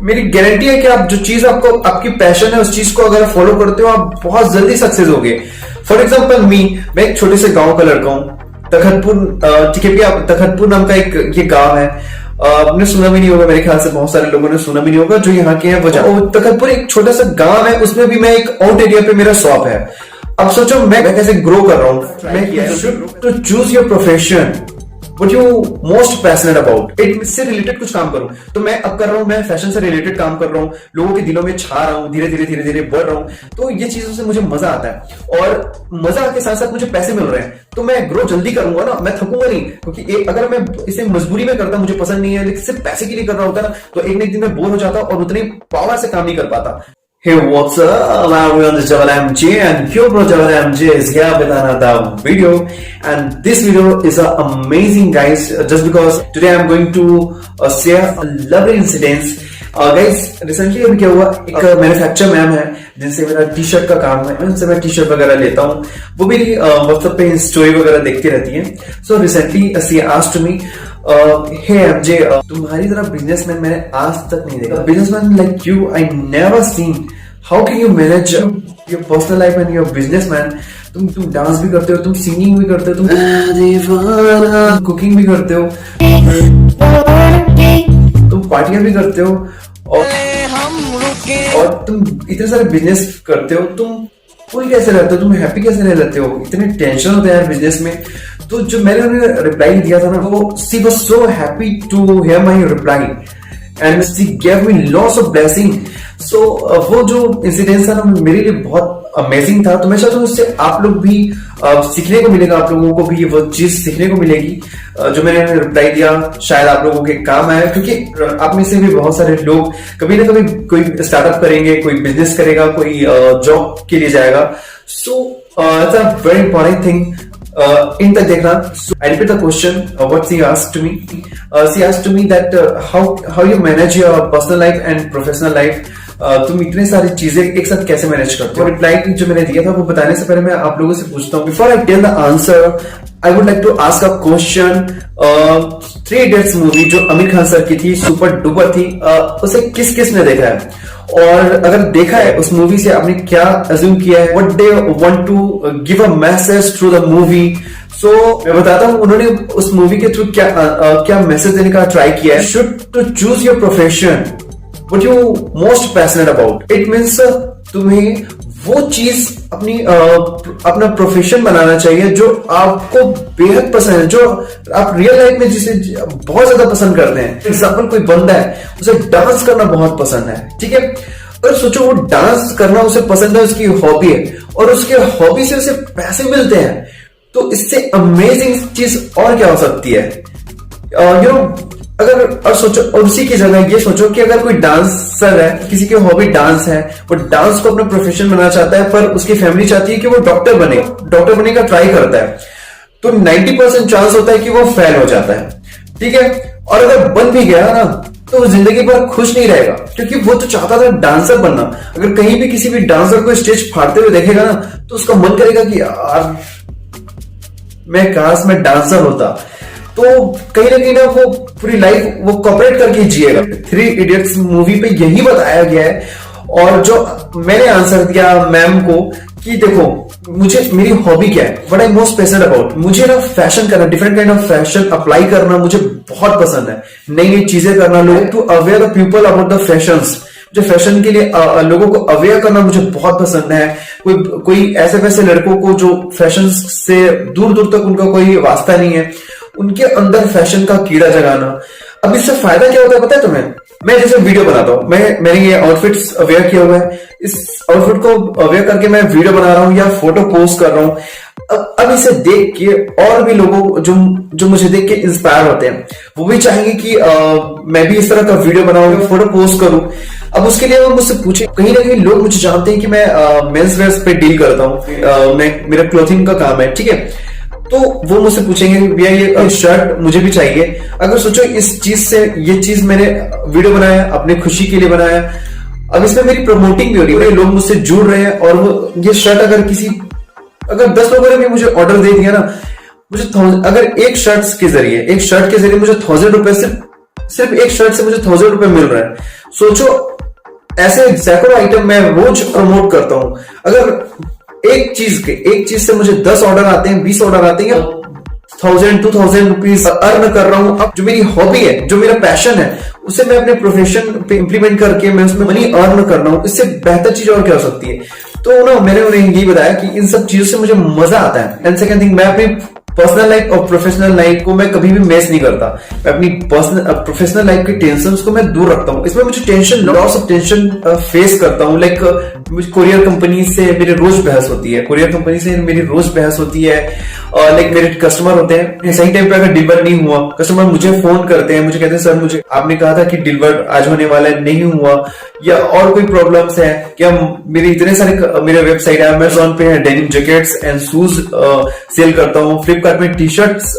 मेरी गारंटी है कि आप जो चीज आपको आपकी पैशन है उस चीज को अगर फॉलो करते हो आप बहुत जल्दी सक्सेस होगे। फॉर एग्जाम्पल मैं एक छोटे से गांव का लड़का हूँ, तखतपुर। ठीक है भैया, तखतपुर नाम का एक ये गांव है। आपने सुना भी नहीं होगा, मेरे ख्याल से बहुत सारे लोगों ने सुना भी नहीं होगा जो यहाँ के हैं। वो तखतपुर एक छोटा सा गांव है, उसमें भी मैं एक आउट एरिया पे मेरा शॉप है। अब सोचो मैं कैसे ग्रो कर रहा हूँ। मैं should to choose your profession what you most passionate about it, इससे रिलेटेड कुछ काम करूं। तो मैं अब कर रहा हूं, मैं फैशन से रिलेटेड काम कर रहा हूं, लोगों के दिलों में छा रहा हूं, धीरे धीरे बढ़ रहा हूं। तो ये चीजों से मुझे मजा आता है और मजा के साथ साथ मुझे पैसे मिल रहे हैं, तो मैं ग्रो जल्दी करूंगा ना, मैं थकूंगा नहीं। क्योंकि अगर मैं इसे मजबूरी में करता, मुझे पसंद नहीं है लेकिन सिर्फ पैसे के लिए कर रहा होता ना, तो एक न एक दिन मैं बोर हो जाता और उतनी पावर से काम नहीं कर पाता। Hey, what's up? Everyone, this is Jawal MJ and your bro Jawal MJ is here with another video, and this video is amazing, guys. Just because today I'm going to share a lovely incidents. Guys, recently अभी क्या हुआ, एक manufacture ma'am है जिनसे मेरा T shirt का काम है, उनसे मैं टी शर्ट वगैरह लेता हूँ। वो मेरी व्हाट्सएप पे स्टोरी वगैरह देखती रहती है। So recently she asked me, hey M J, तुम्हारी तरह बिजनेसमैन मैंने आज तक नहीं देखा। Businessman like you I never seen. How can you manage your personal life and your businessman? तुम डांस भी करते हो, तुम सिंगिंग भी करते हो, तुम कुकिंग भी करते हो, तुम पार्टियां भी करते हो और तुम इतने सारे बिजनेस करते हो। तुम फुल कैसे रहते हो? तुम हैप्पी कैसे रह लेते हो? इतने टेंशन होते हैं यार बिजनेस में। तो जो मैंने उन्हें रिप्लाई दिया था ना, वो she was so happy to hear my reply and she gave me lots of blessing. So वो जो इंसिडेंस था ना, मेरे लिए बहुत अमेजिंग था। तो मैं चाहता हूँ उससे आप लोग भी सीखने को मिलेगा, आप लोगों को भी वो चीज सीखने को मिलेगी जो मैंने रिप्लाई दिया। शायद आप लोगों के काम आए, क्योंकि आप में से भी बहुत सारे लोग कभी ना कभी कोई स्टार्टअप करेंगे, कोई बिजनेस करेगा, कोई जॉब के लिए जाएगा। So it's a very important thing. इन तक देखना। So I repeat the question. What she asked to me? She asked to me that how you manage your personal life and professional life. तुम इतने सारी चीजें एक साथ कैसे मैनेज करते हो? रिप्लाई जो मैंने दिया था वो बताने से पहले मैं आप लोगों से पूछता हूँ, before I tell the answer I would like to ask a question. 3 Idiots movie जो आमिर खान सर की थी, सुपर डुपर थी, उसे किस किस ने देखा है? और अगर देखा है उस मूवी से आपने क्या अज्यूम किया है? What they want to give a message through the movie? So मैं बताता हूँ उन्होंने उस मूवी के थ्रू क्या मैसेज देने का ट्राई किया है। Should to choose your profession what you most passionate about. It means तुम्हें वो चीज अपना प्रोफेशन बनाना चाहिए जो आपको बेहद पसंद है, जो आप रियल लाइफ में जिसे बहुत ज्यादा पसंद करते हैं। एग्जाम्पल, कोई बंदा है उसे डांस करना बहुत पसंद है, ठीक है, और सोचो वो डांस करना उसे पसंद है, उसकी हॉबी है और उसके हॉबी से उसे पैसे मिलते हैं। तो इससे अमेजिंग चीज और क्या हो सकती है? यू नो, अगर और सोचो, और उसी की जगह ये सोचो कि अगर कोई डांसर है, किसी की हॉबी डांस है, वो डांस को अपना प्रोफेशन बनाना चाहता है, पर उसकी फैमिली चाहती है कि वो डॉक्टर बने का ट्राई करता है, तो 90% चांस होता है कि वो फेल हो जाता है, ठीक है। और अगर बन भी गया ना तो वो जिंदगी भर खुश नहीं रहेगा, क्योंकि वो तो चाहता था डांसर बनना। अगर कहीं भी किसी भी डांसर को स्टेज फाड़ते हुए देखेगा ना, तो उसका मन करेगा कि यार मैं डांसर होता। तो कहीं ना कहीं ना वो पूरी लाइफ वो कॉपरेट करके जिएगा। 3 Idiots मूवी पे यही बताया गया है। और जो मैंने आंसर दिया मैम को कि देखो, मुझे मेरी हॉबी क्या है, what I most passionate about, मुझे ना फैशन करना, different kind of fashion apply करना मुझे बहुत पसंद है। नई नई चीजें करना, लोग to aware the people about the fashions, जो फैशन के लिए लोगों को अवेयर करना मुझे बहुत पसंद है। कोई ऐसे वैसे लड़कों को जो फैशन से दूर दूर तक उनका कोई वास्ता नहीं है, उनके अंदर फैशन का कीड़ा जगाना। अब इससे फायदा क्या होता है पता है तुम्हें? मैं जैसे वीडियो बनाता हूँ, मैंने ये आउटफिट्स अवेयर किया हुआ है, इस आउटफिट को अवेयर करके मैं वीडियो बना रहा हूँ या फोटो पोस्ट कर रहा हूँ। अब इसे देख के और भी लोगों जो मुझे देख के इंस्पायर होते हैं, वो भी चाहेंगे कि मैं भी इस तरह का वीडियो बनाऊं, फोटो पोस्ट करूं। अब उसके लिए वो मुझसे पूछे, कहीं ना कहीं लोग मुझे जानते हैं कि मैं मेंस वेयर पे डील करता हूँ, मेरा क्लोथिंग का काम है, ठीक है। तो वो मुझसे पूछेंगे भैया ये शर्ट मुझे भी चाहिए। अगर सोचो इस चीज से, ये चीज मैंने वीडियो बनाया, अपने खुशी के लिए बनाया, अब इसमें मेरी प्रमोटिंग भी हो रही है, लोग मुझसे जुड़ रहे हैं। और वो ये शर्ट अगर 10 लोगों ने भी मुझे ऑर्डर दे दिया ना, मुझे अगर एक शर्ट के जरिए मुझे 1000 रुपए सिर्फ सिर्फ एक शर्ट से मुझे 1000 रुपए मिल रहा है। सोचो, ऐसे सैकड़ों आइटम मैं रोज प्रमोट करता हूं। अगर एक चीज से मुझे 10 ऑर्डर आते हैं, 20 ऑर्डर आते हैं, या 1000-2000 रुपीज अर्न कर रहा हूं। अब जो मेरी हॉबी है, जो मेरा पैशन है, उसे मैं अपने प्रोफेशन पे इंप्लीमेंट करके मैं उसमें मनी अर्न कर रहा हूं। इससे बेहतर चीज और क्या हो सकती है? तो ना मैंने उन्हें यही बताया कि इन सब चीजों से मुझे मजा आता है। एंड सेकंड थिंग, मैं अपनी पर्सनल लाइफ और प्रोफेशनल लाइफ को मैं कभी भी मैच नहीं करता। मैं अपनी पर्सनल प्रोफेशनल लाइफ के टेंशन को मैं दूर रखता हूँ। इसमें मुझे tension, loss of tension face करता हूँ। लाइक कोरियर कंपनी से मेरी रोज बहस होती है, लाइक मेरे कस्टमर होते हैं, सही टाइम पे अगर डिलीवर नहीं हुआ, कस्टमर मुझे फोन करते हैं, मुझे कहते हैं सर मुझे आपने कहा था कि डिलीवर आज होने वाला है, नहीं हुआ, या और कोई प्रॉब्लम्स है क्या? मेरे इतने सारे मेरे वेबसाइट है, अमेजोन पे है, denim jackets and shoes sell करता हूँ, फ्लिपकार्ट में टी शर्ट्स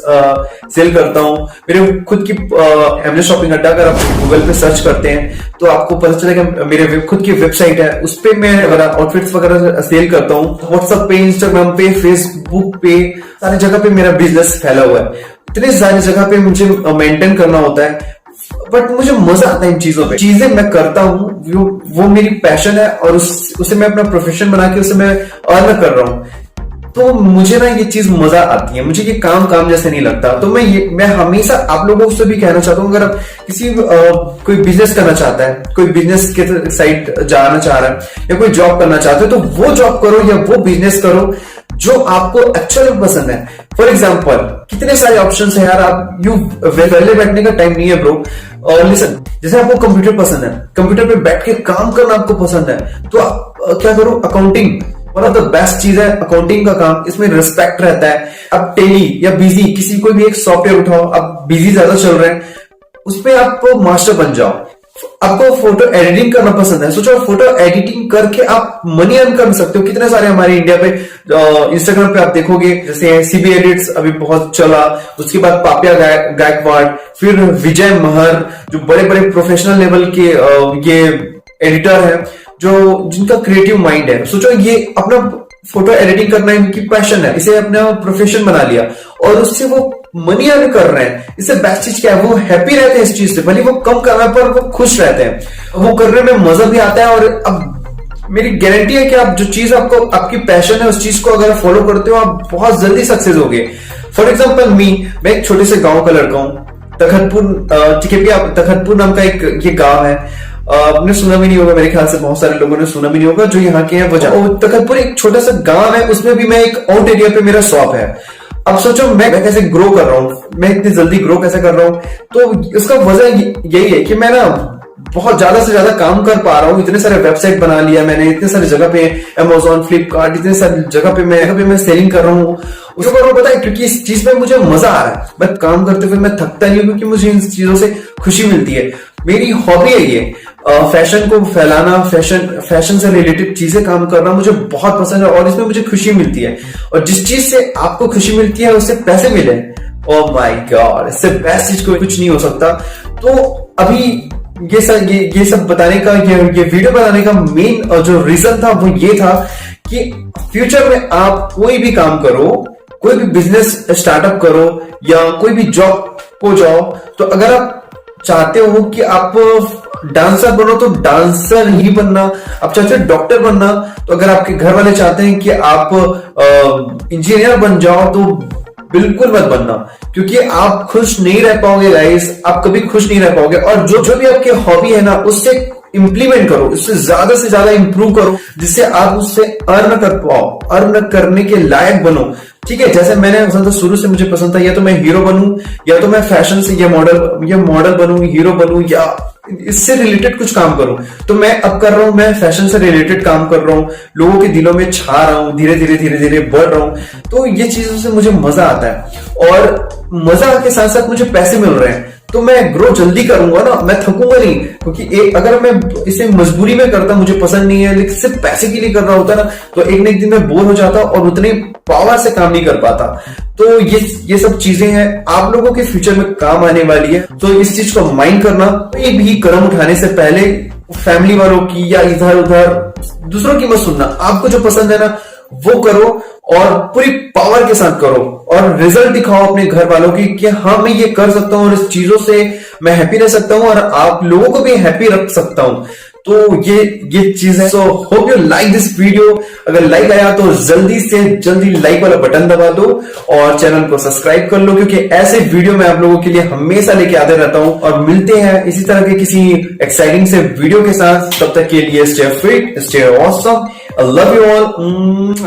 सेल करता हूँ, मेरे खुद की एमएन शॉपिंग अड्डा, अगर आप गूगल पे सर्च करते हैं तो आपको पता चलेगा मेरे खुद की वेबसाइट है, उस पे मैं आउटफिट्स वगैरह सेल करता हूँ। व्हाट्सएप पे, इंस्टाग्राम पे, फेसबुक पे, सारी जगह पे मेरा बिजनेस फैला हुआ है। इतनी सारी जगह पे मुझे मेंटेन करना होता है, बट मुझे मजा आता है इन चीजों पे। चीजें मैं करता हूँ, वो मेरी पैशन है और उसे मैं अपना प्रोफेशन बना के उसे मैं अर्न कर रहा हूँ। तो मुझे ना ये चीज मजा आती है, मुझे ये काम जैसे नहीं लगता। तो मैं हमेशा आप लोगों से भी कहना चाहता हूँ, अगर आप किसी कोई बिजनेस करना चाहता है, कोई बिजनेस के साइड जाना चाह रहा है, या कोई जॉब करना चाहते हो, तो वो जॉब करो या वो बिजनेस करो जो आपको एक्चुअली पसंद है। फॉर एग्जाम्पल, कितने सारे ऑप्शन है यार। आप वेले बैठने का टाइम नहीं है ब्रो। और लिसन, जैसे आपको कंप्यूटर पसंद है, कंप्यूटर पे बैठ के काम करना आपको पसंद है, तो आप क्या करो, accounting one of the best चीज है अकाउंटिंग का काम। इसमें रिस्पेक्ट रहता है। अब टेली या बिजी, किसी कोई भी एक सॉफ्टवेयर उठाओ, अब बिजी ज्यादा चल रहे हैं, उस पर आप मास्टर बन जाओ। आपको फोटो एडिटिंग करना पसंद है, सोचो फोटो एडिटिंग करके आप मनी अर्न कर सकते हो। कितने सारे हमारे इंडिया पे इंस्टाग्राम पे आप देखोगे, जैसे सीबी एडिट्स अभी बहुत चला, उसके बाद पापिया गायकवाड़, फिर विजय महर, जो बड़े बड़े प्रोफेशनल लेवल के ये एडिटर हैं, जो जिनका क्रिएटिव माइंड है। सोचो ये अपना फोटो एडिटिंग करना इनकी पैशन है, इसे अपना प्रोफेशन बना लिया और उससे वो मनी अर्न कर रहे हैं। इससे बेस्ट चीज क्या है, वो हैप्पी रहते हैं इस चीज से, भले वो कम कर रहे हैं पर वो खुश रहते हैं, वो करने में मजा भी आता है। और अब मेरी गारंटी है कि आप जो चीज आपको आपकी पैशन है, उस चीज को अगर फॉलो करते हो, आप बहुत जल्दी सक्सेस होगे। फॉर एग्जाम्पल मैं एक छोटे से गाँव का लड़का हूँ, तखतपुर, ठीक है, तखतपुर नाम का एक ये गाँव है। आपने सुना भी नहीं होगा, मेरे ख्याल से बहुत सारे लोगों ने सुना भी नहीं होगा जो यहाँ के हैं। वो तखतपुर एक छोटा सा गांव है, उसमें भी मैं एक आउट एरिया पे मेरा शॉप है। अब सोचो मैं कैसे ग्रो कर रहा हूँ, मैं इतनी जल्दी ग्रो कैसे कर रहा हूँ। तो इसका वजह यही है कि मैं ना बहुत ज्यादा से ज्यादा काम कर पा रहा हूँ। इतने सारे वेबसाइट बना लिया मैंने, इतने सारी जगह पे अमेजोन, फ्लिपकार्ट, इतने सारी जगह पे मैं सेलिंग कर रहा हूँ। उसको कर रहा हूँ पता है, क्योंकि इस चीज में मुझे मजा आ रहा है। मैं काम करते हुए मैं थकता नहीं हूँ, क्योंकि मुझे इन चीजों से खुशी मिलती है। मेरी हॉबी है ये, फैशन को फैलाना, फैशन से रिलेटेड चीजें काम करना मुझे बहुत पसंद है और इसमें मुझे खुशी मिलती है। और जिस चीज से आपको खुशी मिलती है उससे पैसे मिले, ओह माय गॉड, इससे बेस्ट चीज कोई कुछ नहीं हो सकता। तो अभी ये सब बताने का, ये वीडियो बनाने का मेन जो रीजन था वो ये था कि फ्यूचर में आप कोई भी काम करो, कोई भी बिजनेस स्टार्टअप करो या कोई भी जॉब को जाओ, तो अगर आप चाहते हो कि आप डांसर बनो तो डांसर ही बनना, आप चाहते हो डॉक्टर बनना, तो अगर आपके घर वाले चाहते हैं कि आप इंजीनियर बन जाओ तो बिल्कुल मत बनना, क्योंकि आप खुश नहीं रह पाओगे गाइस, आप कभी खुश नहीं रह पाओगे। और जो भी आपके हॉबी है ना, उससे इंप्लीमेंट करो, उससे ज्यादा से ज्यादा इंप्रूव करो, जिससे आप उससे अर्न कर पाओ, अर्न करने के लायक बनो। ठीक है, जैसे मैंने पसंद था, शुरू से मुझे पसंद था या तो मैं हीरो बनूं या तो मैं फैशन से या मॉडल बनूं, हीरो बनूं या इससे रिलेटेड कुछ काम करूं। तो मैं अब कर रहा हूं, मैं फैशन से रिलेटेड काम कर रहा हूं, लोगों के दिलों में छा रहा हूं, धीरे धीरे बढ़ रहा हूं। तो ये चीजों से मुझे मजा आता है और मजा के साथ साथ मुझे पैसे मिल रहे हैं, तो मैं ग्रो जल्दी करूंगा ना, मैं थकूंगा नहीं। क्योंकि अगर मैं इसे मजबूरी में करता, मुझे पसंद नहीं है लेकिन सिर्फ पैसे के लिए कर रहा होता ना, तो एक न एक दिन मैं बोर हो जाता और उतने पावर से काम नहीं कर पाता। तो ये सब चीजें हैं, आप लोगों के फ्यूचर में काम आने वाली है, तो इस चीज को माइंड करना। कोई भी कदम उठाने से पहले फैमिली वालों की या इधर उधर दूसरों की मत सुनना, आपको जो पसंद है ना वो करो और पूरी पावर के साथ करो। और रिजल्ट दिखाओ अपने घर वालों की कि हाँ मैं ये कर सकता हूँ और इस चीजों से मैं हैप्पी रह सकता हूँ और आप लोगों को भी हैप्पी रख सकता हूँ। तो ये चीज है। So hope you like this video. अगर लाइक आया तो जल्दी से जल्दी लाइक वाला बटन दबा दो और चैनल को सब्सक्राइब कर लो, क्योंकि ऐसे वीडियो मैं आप लोगों के लिए हमेशा लेके आते रहता हूं। और मिलते हैं इसी तरह के किसी एक्साइटिंग से वीडियो के साथ। तब तक के लिए stay fit, stay awesome, I love you all.